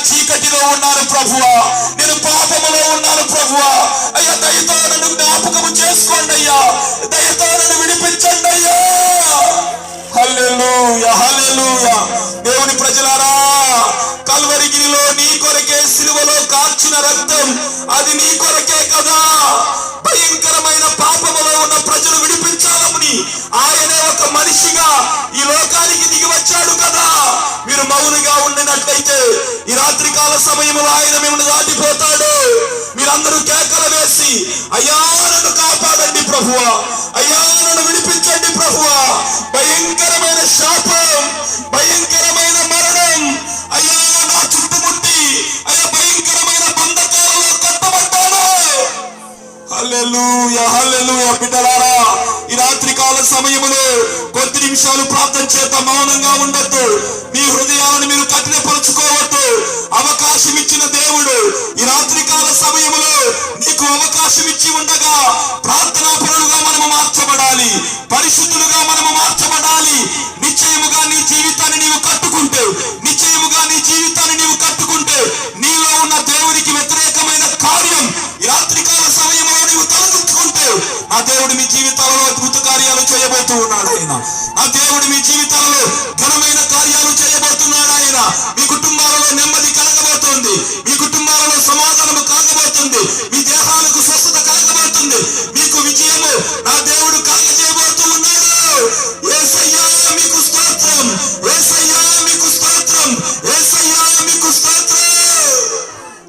చీకటిలో ఉన్నాను ప్రభువా, నేను పాపములో ఉన్నాను ప్రభువా. అయ్యా దయతో నన్ను జ్ఞాపకము చేసుకోండి అయ్యా, దయతో నన్ను విడిపించండి అయ్యా. హల్లెలూయా హల్లెలూయా. దేవుని ప్రజలారా, కల్వరిగిరిలో నీ కొరకే సిలువలో కార్చిన రక్తం అది నీ కొరకే కదా. భయంకరమైన పాపములో ఉన్న ప్రజలు విడిపించాలని ఆయనే ఒక మనిషిగా ఈ లోకానికి దిగి వచ్చాడు కదా. మీరు మౌనంగా ఉండినట్లయితే ఈ రాత్రికాల సమయంలో ఆయన మిమ్మల్ని దాటిపోతాడు. మీరందరూ కేకలు వేసి అయ్యా నన్ను కాపాడండి ప్రభువా, అయ్యా నన్ను విడిపించండి ప్రభువా. భయంకరమైన శాపం, భయంకరమైన మరణం అయ్యా నా చుట్టుముట్టి అయ్యా భయంకరమైన బంధకాలలో కట్టబడ్డాను. హల్లెలూయా హల్లెలూయా. బిడ్డలారా, ఈ రాత్రికాల సమయములో కొద్ది నిమిషాలు ప్రార్థన చేత మౌనంగా ఉండొద్దు. మీ హృదయాలను మీరు కఠినపరుచుకోవద్దు. అవకాశం ఇచ్చిన దేవుడు ఈ రాత్రికాల సమయములో నీకు అవకాశం ఇచ్చి ఉండగా ప్రార్థనా పరులుగా మనము మార్చబడాలి, పరిశుద్ధులుగా మనము మార్చబడాలి. నిశ్చయముగా నీ జీవితాన్ని నీవు కట్టుకుంటే, నిశ్చయముగా నీ జీవితాన్ని నీవు కట్టుకుంటే నీలో ఉన్న దేవునికి వ్యతిరేకమైన కార్యం ఈ రాత్రికాల సమయంలో నీవు తొలగించుకుంటే ఆ దేవుడు మీ జీవితాలలో అద్భుత కార్యాలు చేయబోతూ ఉన్నాడు ఆయన. ఆ దేవుడు మీ జీవితాలలో ఘనమైన కార్యాలు చేయబోతున్నాడు ఆయన. మీ కుటుంబాలలో నెమ్మది కలగబోతుంది, మీ కుటుంబాలలో సమాధానము కలగబోతుంది, మీ